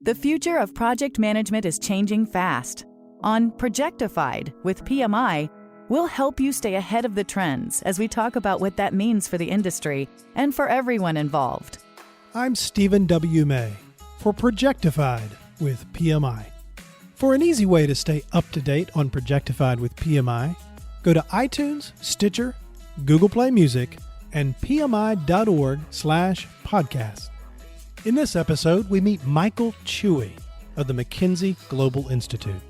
The future of project management is changing fast. On Projectified with PMI, we'll help you stay ahead of the trends as we talk about what that means for the industry and for everyone involved. I'm Stephen W. Maye for Projectified with PMI. For an easy way to stay up to date on Projectified with PMI, go to iTunes, Stitcher, Google Play Music, and pmi.org/podcast. In this episode, we meet Michael Chui of the McKinsey Global Institute.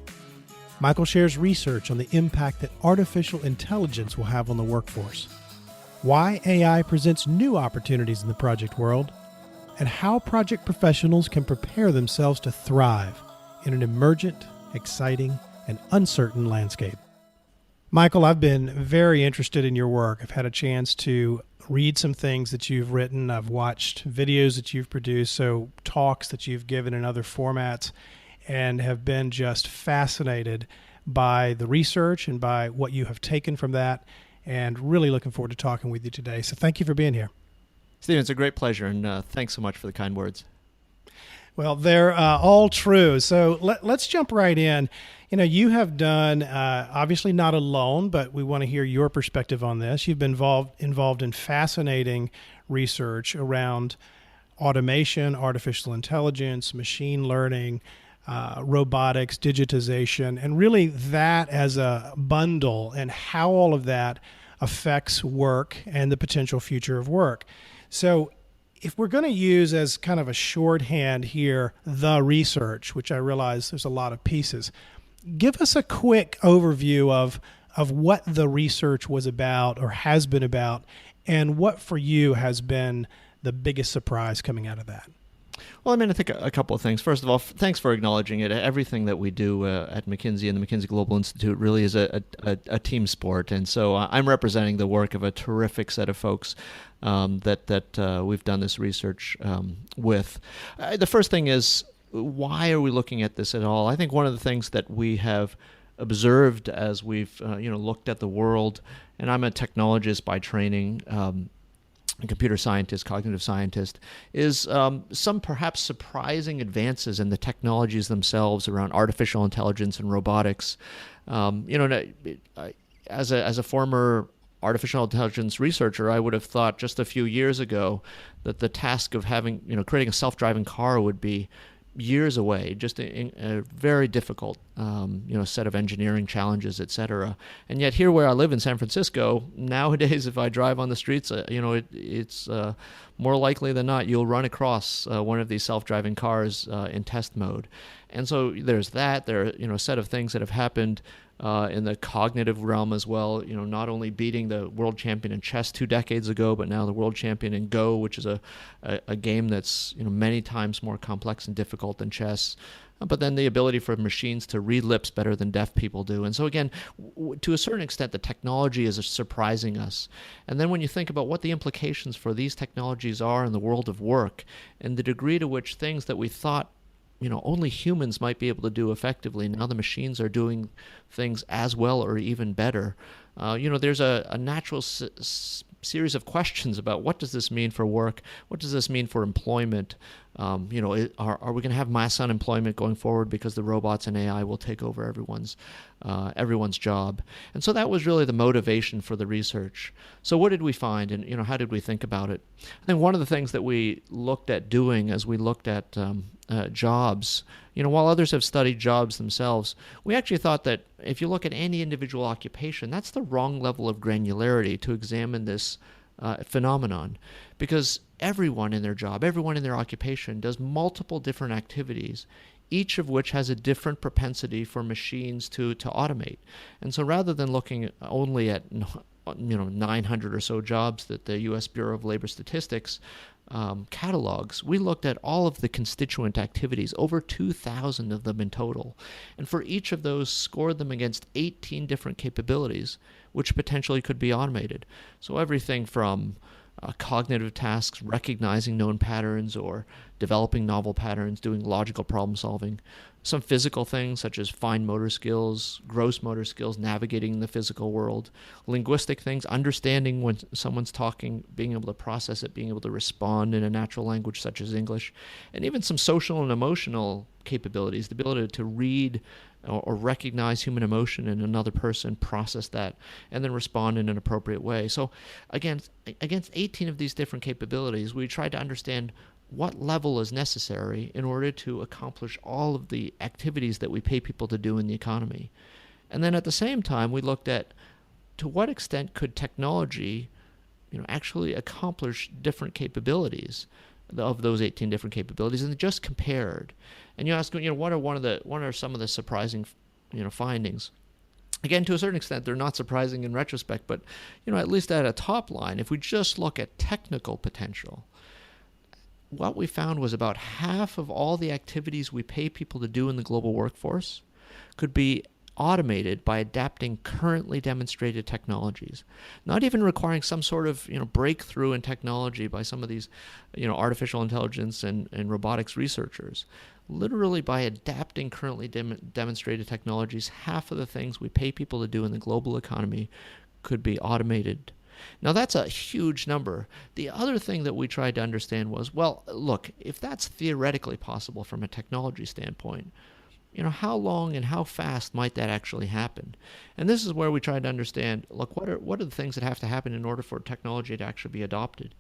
Michael shares research on the impact that artificial intelligence will have on the workforce, why AI presents new opportunities in the project world, and how project professionals can prepare themselves to thrive in an emergent, exciting, and uncertain landscape. Michael, I've been very interested in your work. I've had a chance to read some things that you've written. I've watched videos that you've produced, so talks that you've given in other formats, and have been just fascinated by the research and by what you have taken from that, and really looking forward to talking with you today. So thank you for being here. Stephen, it's a great pleasure, and thanks so much for the kind words. Well, they're all true. So let's jump right in. You know, you have done, obviously not alone, but we want to hear your perspective on this. You've been involved in fascinating research around automation, artificial intelligence, machine learning, robotics, digitization, and really that as a bundle and how all of that affects work and the potential future of work. So if we're going to use as kind of a shorthand here, the research, which I realize there's a lot of pieces, give us a quick overview of what the research was about or has been about, and what for you has been the biggest surprise coming out of that. Well, I mean, I think a couple of things. First of all, thanks for acknowledging it. Everything that we do at McKinsey and the McKinsey Global Institute really is a team sport. And so I'm representing the work of a terrific set of folks that we've done this research with. The first thing is, why are we looking at this at all? I think one of the things that we have observed as we've looked at the world, and I'm a technologist by training, a computer scientist, cognitive scientist, is some perhaps surprising advances in the technologies themselves around artificial intelligence and robotics. As a former artificial intelligence researcher, I would have thought just a few years ago that the task of creating a self-driving car would be years away, just a very difficult, set of engineering challenges, et cetera. And yet here where I live in San Francisco, nowadays, if I drive on the streets, it's more likely than not, you'll run across one of these self-driving cars in test mode. And so there's that. There are, a set of things that have happened in the cognitive realm as well, not only beating the world champion in chess 2 decades ago, but now the world champion in Go, which is a game that's many times more complex and difficult than chess. But then the ability for machines to read lips better than deaf people do. And so again, to a certain extent, the technology is surprising us. And then when you think about what the implications for these technologies are in the world of work, and the degree to which things that we thought only humans might be able to do effectively, now the machines are doing things as well or even better. There's a natural series of questions about what does this mean for work? What does this mean for employment? Are we going to have mass unemployment going forward because the robots and AI will take over everyone's job? And so that was really the motivation for the research. So what did we find, and how did we think about it? I think one of the things that we looked at doing as we looked at jobs, while others have studied jobs themselves, we actually thought that if you look at any individual occupation, that's the wrong level of granularity to examine this phenomenon, because everyone in their job, everyone in their occupation does multiple different activities, each of which has a different propensity for machines to automate. And so rather than looking only at 900 or so jobs that the U.S. Bureau of Labor Statistics catalogs, we looked at all of the constituent activities, over 2,000 of them in total, and for each of those scored them against 18 different capabilities which potentially could be automated. So everything from cognitive tasks, recognizing known patterns or developing novel patterns, doing logical problem solving. Some physical things such as fine motor skills, gross motor skills, navigating the physical world. Linguistic things, understanding when someone's talking, being able to process it, being able to respond in a natural language such as English. And even some social and emotional capabilities, the ability to read or recognize human emotion in another person, process that, and then respond in an appropriate way. So against 18 of these different capabilities, we tried to understand what level is necessary in order to accomplish all of the activities that we pay people to do in the economy. And then at the same time, we looked at to what extent could technology, actually accomplish different capabilities of those 18 different capabilities, and just compared. And you ask, what are some of the surprising, findings? Again, to a certain extent, they're not surprising in retrospect, but at least at a top line, if we just look at technical potential, what we found was about half of all the activities we pay people to do in the global workforce could be automated by adapting currently demonstrated technologies, not even requiring some sort of breakthrough in technology by some of these artificial intelligence and robotics researchers. Literally by adapting currently demonstrated technologies, half of the things we pay people to do in the global economy could be automated. Now, that's a huge number. The other thing that we tried to understand was, well, look, if that's theoretically possible from a technology standpoint, how long and how fast might that actually happen? And this is where we tried to understand, look, what are the things that have to happen in order for technology to actually be adopted?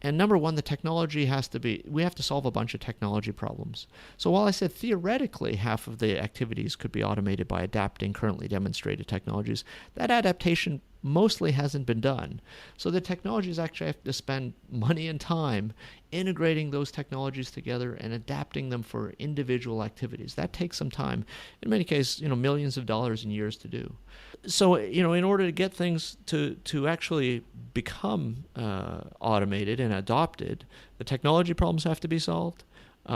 And number one, we have to solve a bunch of technology problems. So while I said theoretically half of the activities could be automated by adapting currently demonstrated technologies, that adaptation mostly hasn't been done. So the technologies actually have to spend money and time integrating those technologies together and adapting them for individual activities. That takes some time. In many cases, millions of dollars and years to do. So, in order to get things to actually become automated and adopted, the technology problems have to be solved.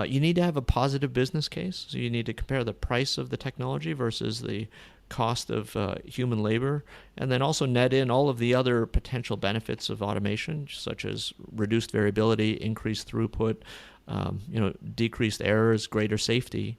You need to have a positive business case. So you need to compare the price of the technology versus the cost of human labor, and then also net in all of the other potential benefits of automation, such as reduced variability, increased throughput, decreased errors, greater safety.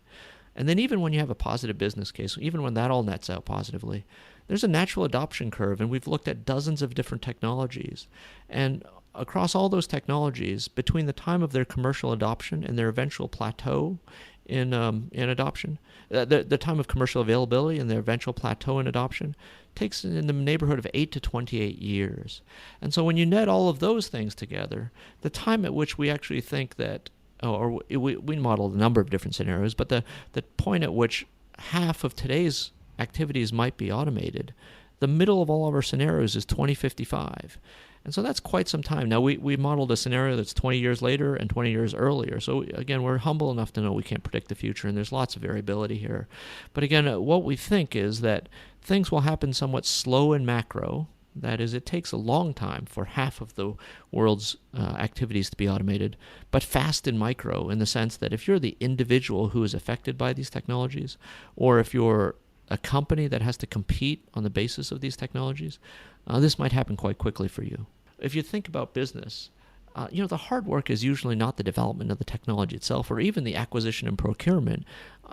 And then even when you have a positive business case, even when that all nets out positively, there's a natural adoption curve, and we've looked at dozens of different technologies. And across all those technologies, between the time of their commercial adoption and their eventual plateau in adoption, the time of commercial availability and their eventual plateau in adoption takes in the neighborhood of 8 to 28 years. And so when you net all of those things together, the time at which we actually think that, we modeled a number of different scenarios, but the point at which half of today's activities might be automated, the middle of all of our scenarios is 2055. And so that's quite some time. Now, we modeled a scenario that's 20 years later and 20 years earlier. So again, we're humble enough to know we can't predict the future, and there's lots of variability here. But again, what we think is that things will happen somewhat slow in macro. That is, it takes a long time for half of the world's activities to be automated, but fast in micro, in the sense that if you're the individual who is affected by these technologies, or if you're a company that has to compete on the basis of these technologies, this might happen quite quickly for you. If you think about business, the hard work is usually not the development of the technology itself or even the acquisition and procurement.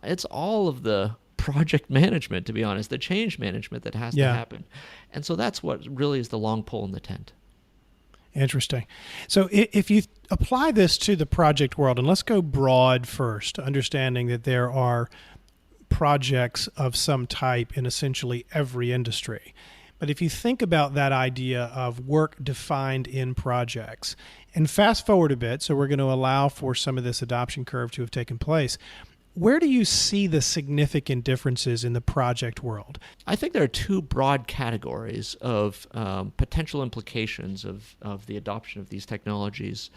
It's all of the project management, to be honest, the change management that has to happen. And so that's what really is the long pole in the tent. Interesting. So if you apply this to the project world, and let's go broad first, understanding that there are projects of some type in essentially every industry. But if you think about that idea of work defined in projects, and fast forward a bit, so we're going to allow for some of this adoption curve to have taken place, where do you see the significant differences in the project world? I think there are two broad categories of potential implications of the adoption of these technologies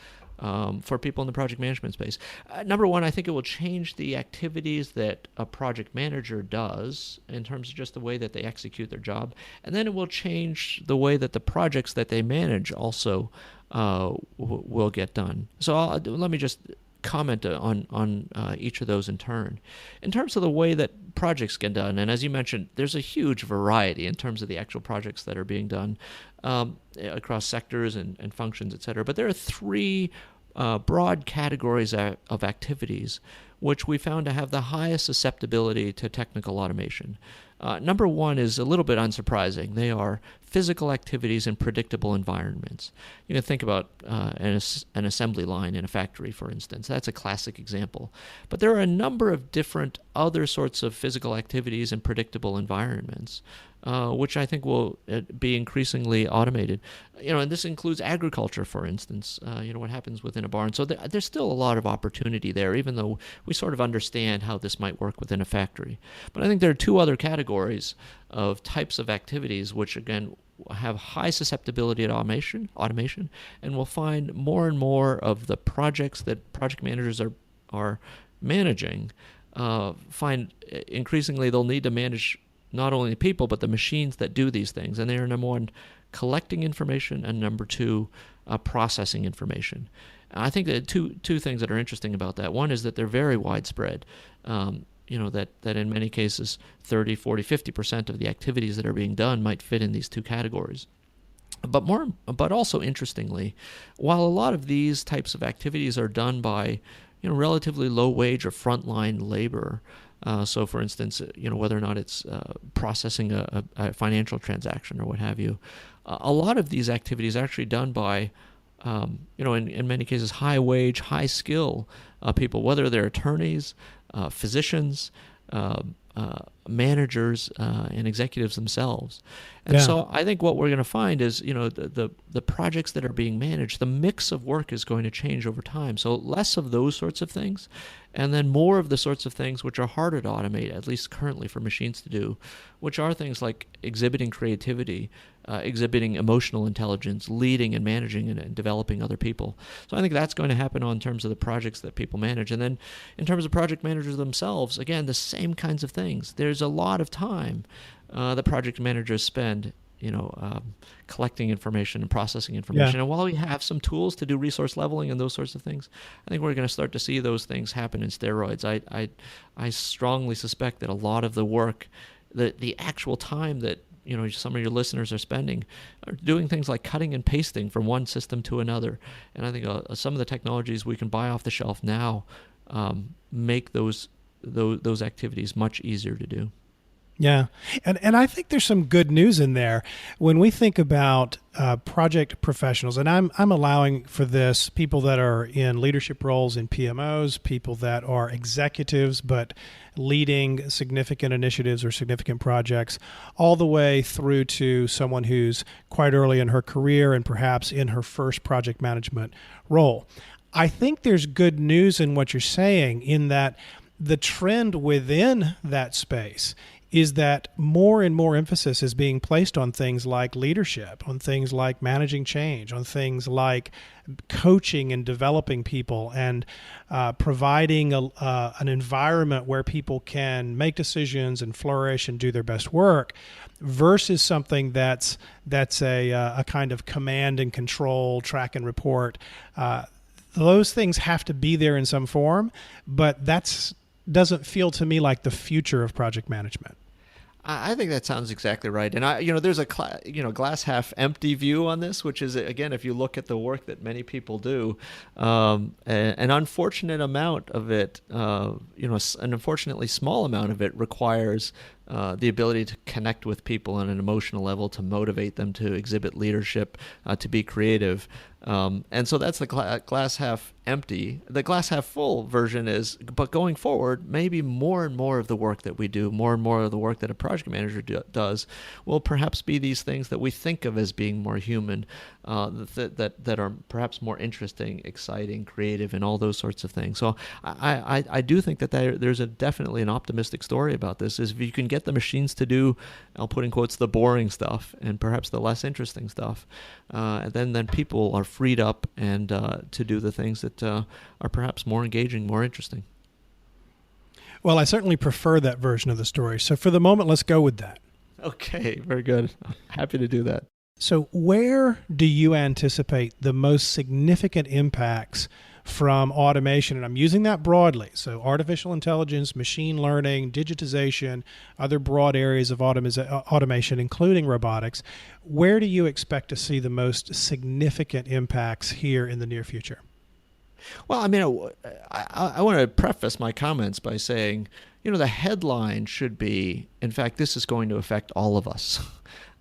for people in the project management space. Number one, I think it will change the activities that a project manager does in terms of just the way that they execute their job. And then it will change the way that the projects that they manage also will get done. So let me just comment on each of those in turn. In terms of the way that projects get done, and as you mentioned, there's a huge variety in terms of the actual projects that are being done across sectors and functions, et cetera. But there are three broad categories of activities which we found to have the highest susceptibility to technical automation. Number one is a little bit unsurprising. They are physical activities in predictable environments. You can think about an assembly line in a factory, for instance. That's a classic example. But there are a number of different other sorts of physical activities in predictable environments, which I think will be increasingly automated. And this includes agriculture, for instance, what happens within a barn. So there's still a lot of opportunity there, even though we sort of understand how this might work within a factory. But I think there are two other categories of types of activities which, again, have high susceptibility to automation, and we'll find more and more of the projects that project managers are managing, find increasingly they'll need to manage not only people, but the machines that do these things. And they are, number one, collecting information, and number two, processing information. I think that two things that are interesting about that. One is that they're very widespread. That in many cases 30, 40, 50% of the activities that are being done might fit in these two categories. But also interestingly, while a lot of these types of activities are done by relatively low wage or frontline labor, so for instance, whether or not it's processing a financial transaction or what have you, a lot of these activities are actually done by in many cases high wage, high skill people, whether they're attorneys, physicians, managers, and executives themselves. And so I think what we're going to find is, the projects that are being managed, the mix of work is going to change over time. So less of those sorts of things, and then more of the sorts of things which are harder to automate, at least currently for machines to do, which are things like exhibiting creativity, exhibiting emotional intelligence, leading and managing and developing other people. So I think that's going to happen in terms of the projects that people manage. And then in terms of project managers themselves, again, the same kinds of things. There's a lot of time that project managers spend collecting information and processing information. Yeah. And while we have some tools to do resource leveling and those sorts of things, I think we're going to start to see those things happen in steroids. I strongly suspect that a lot of the work, the actual time that some of your listeners are spending, are doing things like cutting and pasting from one system to another. And I think some of the technologies we can buy off the shelf now make those activities much easier to do. Yeah. And I think there's some good news in there when we think about project professionals. And I'm allowing for this people that are in leadership roles in PMOs, people that are executives but leading significant initiatives or significant projects, all the way through to someone who's quite early in her career and perhaps in her first project management role. I think there's good news in what you're saying, in that the trend within that space is that more and more emphasis is being placed on things like leadership, on things like managing change, on things like coaching and developing people, and providing an environment where people can make decisions and flourish and do their best work, versus something that's a kind of command and control, track and report. Those things have to be there in some form, but doesn't feel to me like the future of project management. I think that sounds exactly right. And there's a glass half empty view on this, which is, again, if you look at the work that many people do, an unfortunate amount of it, an unfortunately small amount of it requires the ability to connect with people on an emotional level, to motivate them, to exhibit leadership, to be creative. And so that's the glass half empty. The glass half full version is, but going forward, maybe more and more of the work that we do, more and more of the work that a project manager does, will perhaps be these things that we think of as being more human, that are perhaps more interesting, exciting, creative, and all those sorts of things. So I do think that there's definitely an optimistic story about this. Is if you can get the machines to do, I'll put in quotes, the boring stuff and perhaps the less interesting stuff, and then people are freed up and to do the things that are perhaps more engaging, more interesting. Well, I certainly prefer that version of the story. So for the moment, let's go with that. Okay, very good. Happy to do that. So where do you anticipate the most significant impacts from automation, and I'm using that broadly, so artificial intelligence, machine learning, digitization, other broad areas of automation, including robotics, where do you expect to see the most significant impacts here in the near future? Well, I mean, I want to preface my comments by saying, the headline should be, in fact, this is going to affect all of us,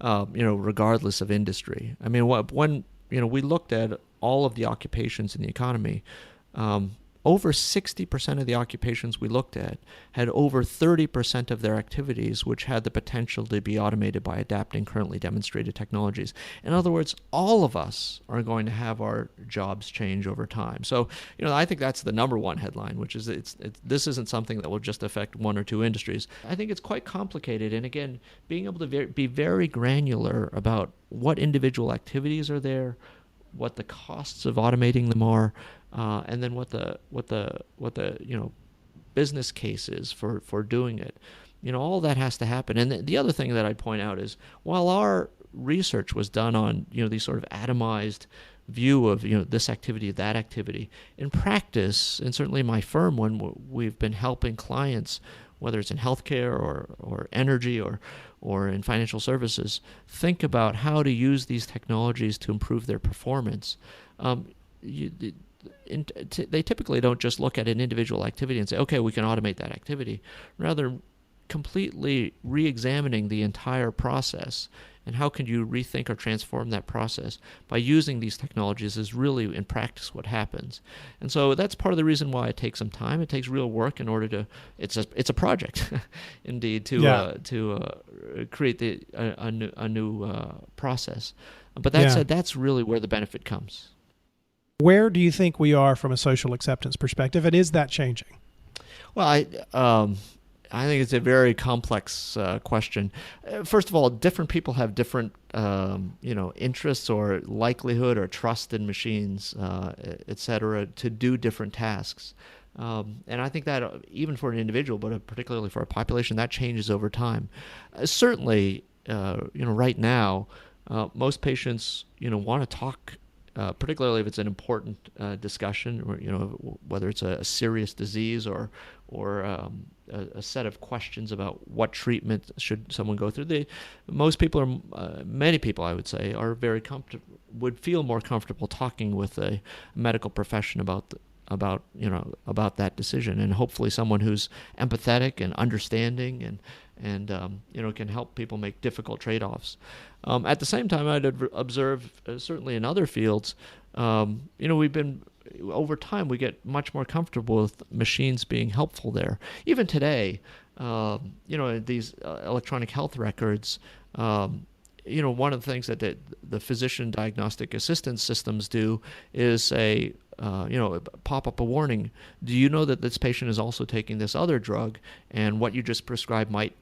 regardless of industry. I mean, when we looked at all of the occupations in the economy, over 60% of the occupations we looked at had over 30% of their activities which had the potential to be automated by adapting currently demonstrated technologies. In other words, all of us are going to have our jobs change over time. So, I think that's the number one headline, which is this isn't something that will just affect one or two industries. I think it's quite complicated. And again, being able to be very granular about what individual activities are there, what the costs of automating them are, and then what the business case is for doing it. All that has to happen. And the other thing that I'd point out is, while our research was done on these sort of atomized view of this activity, that activity, in practice, and certainly in my firm, when we've been helping clients, whether it's in healthcare or energy or in financial services, think about how to use these technologies to improve their performance. They typically don't just look at an individual activity and say, okay, we can automate that activity. Rather, completely re-examining the entire process and how can you rethink or transform that process by using these technologies is really, in practice, what happens. And so that's part of the reason why it takes some time. It takes real work in order to. It's a project, indeed, to create a new process. But that said, that's really where the benefit comes. Where do you think we are from a social acceptance perspective, and is that changing? Well, I think it's a very complex question. First of all, different people have different, interests or likelihood or trust in machines, et cetera, to do different tasks. And I think that even for an individual, but particularly for a population, that changes over time. Certainly, right now, most patients, want to talk. Particularly if it's an important discussion, or whether it's a serious disease or a set of questions about what treatment should someone go through. Most people many people, I would say, are very would feel more comfortable talking with a medical profession about that decision, and hopefully someone who's empathetic and understanding and can help people make difficult trade-offs. At the same time, I'd observe, certainly in other fields, we've been, over time, we get much more comfortable with machines being helpful there. Even today, these electronic health records, one of the things that the physician diagnostic assistance systems do is say, pop up a warning. Do you know that this patient is also taking this other drug, and what you just prescribed might,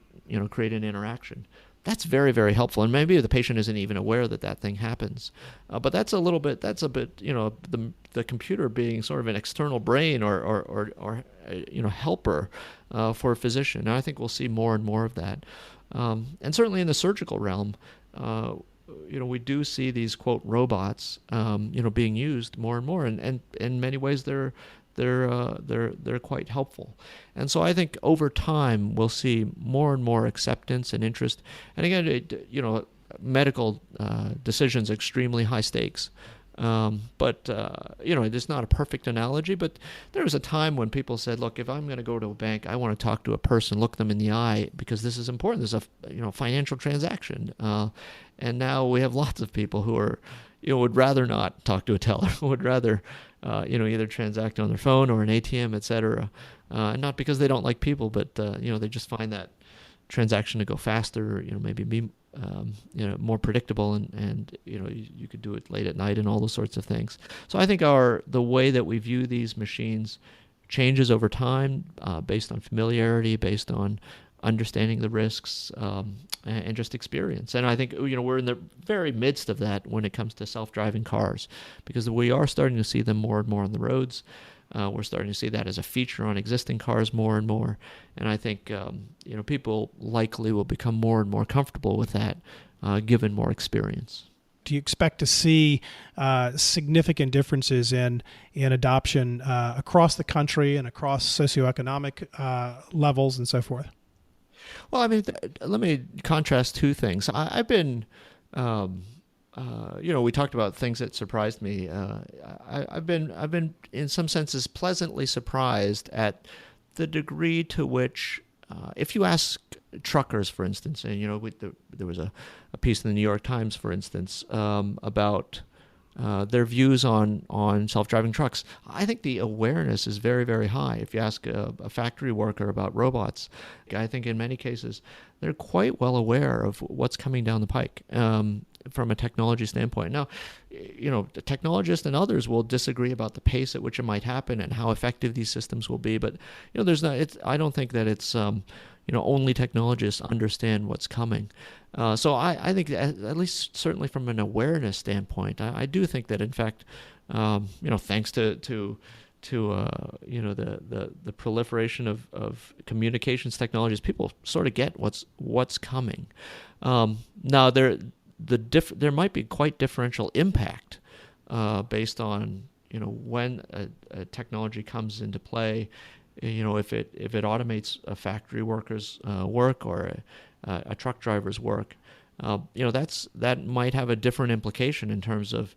create an interaction? That's very, very helpful. And maybe the patient isn't even aware that thing happens. But that's a bit, the computer being sort of an external brain or helper for a physician. And I think we'll see more and more of that. And certainly in the surgical realm, we do see these, quote, robots, being used more and more, and in many ways they're quite helpful. And so I think over time we'll see more and more acceptance and interest. And again, medical decisions, extremely high stakes. But it is not a perfect analogy, but there was a time when people said, look, if I'm going to go to a bank, I want to talk to a person, look them in the eye, because this is important. This is a financial transaction. And now we have lots of people who are, would rather not talk to a teller, would rather, either transact on their phone or an ATM, et cetera. Not because they don't like people, but, they just find that transaction to go faster, maybe be more predictable, and you could do it late at night and all those sorts of things. So I think the way that we view these machines changes over time, based on familiarity, based on understanding the risks, and just experience. And I think we're in the very midst of that when it comes to self-driving cars, because we are starting to see them more and more on the roads. We're starting to see that as a feature on existing cars more and more. And I think people likely will become more and more comfortable with that, given more experience. do you expect to see significant differences in adoption across the country and across socioeconomic levels and so forth? Well, I mean, let me contrast two things. I've been, we talked about things that surprised me. I've been in some senses pleasantly surprised at the degree to which, if you ask truckers, for instance, and there was a piece in the New York Times, for instance, about their views on self-driving trucks. I think the awareness is very, very high. If you ask a factory worker about robots, I think in many cases they're quite well aware of what's coming down the pike from a technology standpoint. Now, the technologists and others will disagree about the pace at which it might happen and how effective these systems will be. But I don't think that it's only technologists understand what's coming. So I think at least certainly from an awareness standpoint, I do think that in fact, thanks to the proliferation of communications technologies, people sort of get what's coming. Now there might be quite differential impact based on when a technology comes into play. If it automates a factory worker's work or a truck driver's work, that might have a different implication in terms of,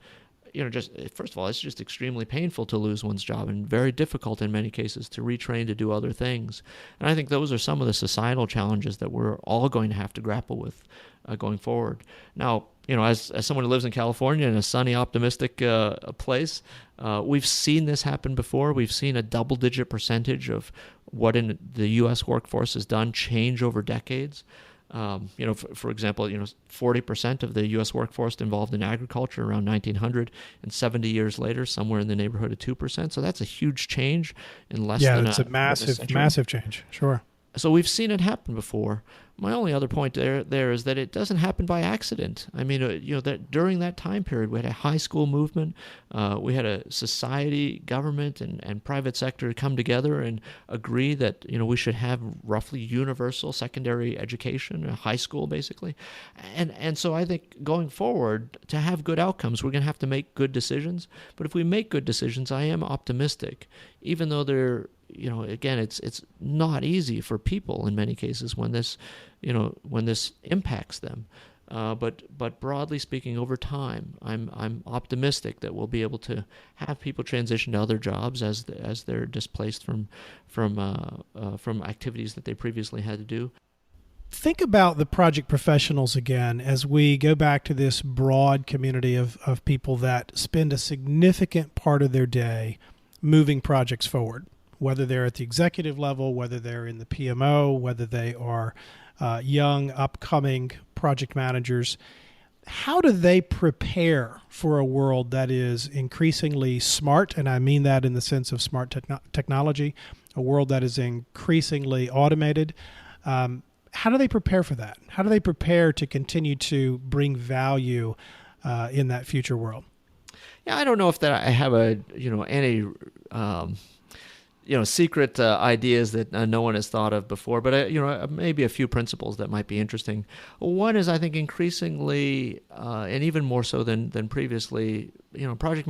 just first of all, it's just extremely painful to lose one's job and very difficult in many cases to retrain to do other things. And I think those are some of the societal challenges that we're all going to have to grapple with going forward. Now, as someone who lives in California in a sunny, optimistic place, we've seen this happen before. We've seen a double-digit percentage of what in the U.S. workforce has done change over decades. For example, 40% of the U.S. workforce involved in agriculture around 1900, and 70 years later, somewhere in the neighborhood of 2%. So that's a huge change in less than it's a massive change. Sure. So we've seen it happen before. My only other point there is that it doesn't happen by accident. I mean, that during that time period, we had a high school movement. We had a society, government, and private sector come together and agree that we should have roughly universal secondary education, a high school basically. And so I think going forward, to have good outcomes, we're going to have to make good decisions. But if we make good decisions, I am optimistic, even though they're again, it's not easy for people in many cases when this impacts them. But broadly speaking, over time, I'm optimistic that we'll be able to have people transition to other jobs as they're displaced from activities that they previously had to do. Think about the project professionals again as we go back to this broad community of people that spend a significant part of their day moving projects forward, whether they're at the executive level, whether they're in the PMO, whether they are young, upcoming project managers. How do they prepare for a world that is increasingly smart? And I mean that in the sense of smart technology, a world that is increasingly automated. How do they prepare for that? How do they prepare to continue to bring value in that future world? Yeah, I don't know if that I have any secret ideas that no one has thought of before, but maybe a few principles that might be interesting. One is, I think, increasingly, and even more so than previously, a project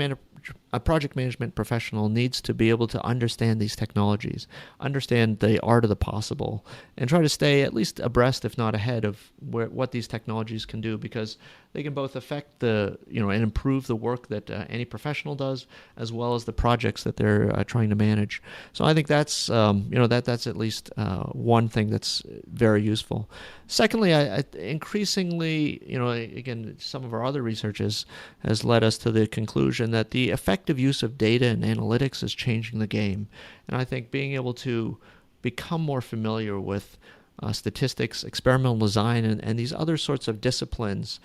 management professional needs to be able to understand these technologies, understand the art of the possible, and try to stay at least abreast, if not ahead, of what these technologies can do, because they can both affect and improve the work that any professional does, as well as the projects that they're trying to manage. So I think that's that's at least one thing that's very useful. Secondly, I increasingly, again, some of our other research has led us to the conclusion that the effective use of data and analytics is changing the game. And I think being able to become more familiar with statistics, experimental design, and these other sorts of disciplines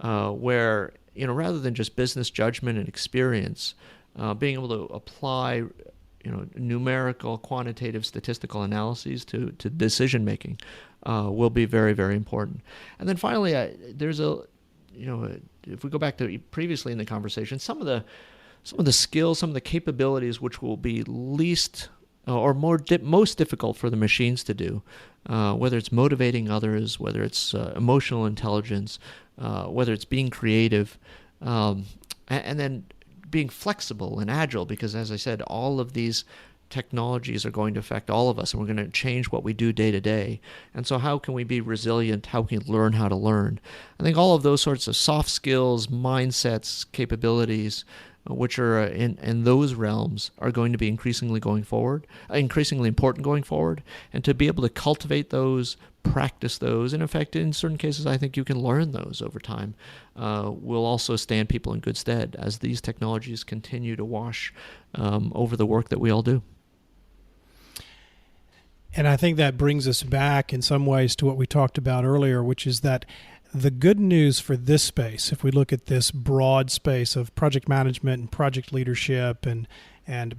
where, rather than just business judgment and experience, being able to apply numerical, quantitative, statistical analyses to decision making will be very, very important. And then finally, there's if we go back to previously in the conversation, some of the skills, some of the capabilities which will be least or most difficult for the machines to do, whether it's motivating others, whether it's emotional intelligence, whether it's being creative, and then being flexible and agile, because as I said, all of these technologies are going to affect all of us, and we're going to change what we do day to day. And so how can we be resilient? How can we learn how to learn? I think all of those sorts of soft skills, mindsets, capabilities, which are in those realms, are going to be increasingly important going forward. And to be able to cultivate those, practice those, and in fact, in certain cases, I think you can learn those over time, will also stand people in good stead as these technologies continue to wash over the work that we all do. And I think that brings us back in some ways to what we talked about earlier, which is that the good news for this space, if we look at this broad space of project management and project leadership and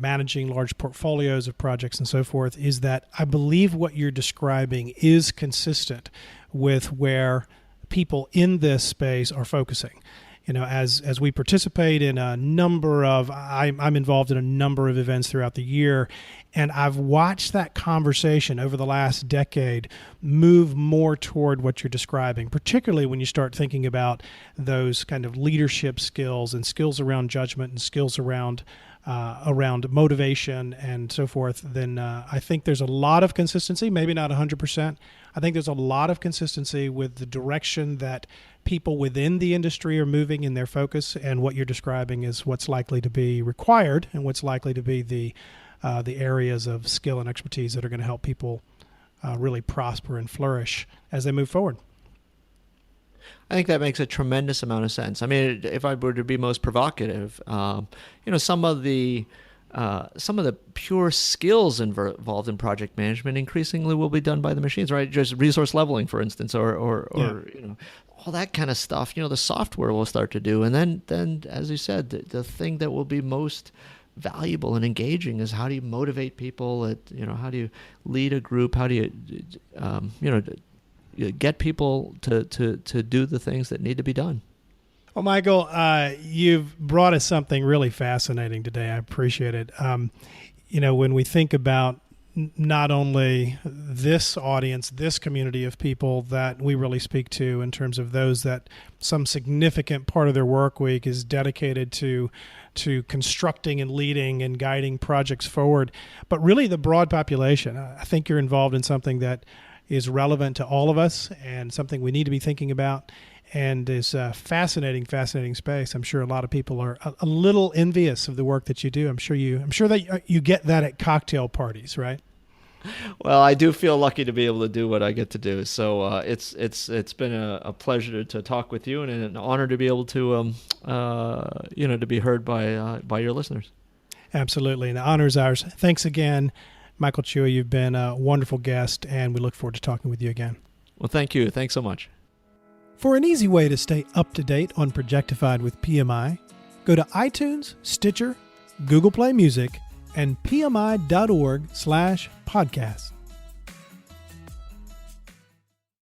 managing large portfolios of projects and so forth, is that I believe what you're describing is consistent with where people in this space are focusing. You know, as we participate in a number of, I'm involved in a number of events throughout the year, and I've watched that conversation over the last decade move more toward what you're describing, particularly when you start thinking about those kind of leadership skills and skills around judgment and skills around motivation and so forth. Then I think there's a lot of consistency, maybe not 100%. I think there's a lot of consistency with the direction that people within the industry are moving in their focus, and what you're describing is what's likely to be required and what's likely to be the areas of skill and expertise that are going to help people really prosper and flourish as they move forward. I think that makes a tremendous amount of sense. I mean, if I were to be most provocative, some of the pure skills involved in project management increasingly will be done by the machines, right? Just resource leveling, for instance, or all that kind of stuff. The software will start to do, and then as you said, the thing that will be most valuable and engaging is how do you motivate people? How do you lead a group? How do you get people to do the things that need to be done? Well, Michael, you've brought us something really fascinating today. I appreciate it. When we think about not only this audience, this community of people that we really speak to in terms of those that some significant part of their work week is dedicated to constructing and leading and guiding projects forward, but really the broad population. I think you're involved in something that is relevant to all of us and something we need to be thinking about, and is a fascinating space. I'm sure a lot of people are a little envious of the work that you do. I'm sure that you get that at cocktail parties, right? Well, I do feel lucky to be able to do what I get to do. So it's been a pleasure to talk with you, and an honor to be able to to be heard by your listeners. Absolutely, and the honor is ours. Thanks again, Michael Chui. You've been a wonderful guest, and we look forward to talking with you again. Well, thank you. Thanks so much. For an easy way to stay up to date on Projectified with PMI, go to iTunes, Stitcher, Google Play Music, and pmi.org/podcast.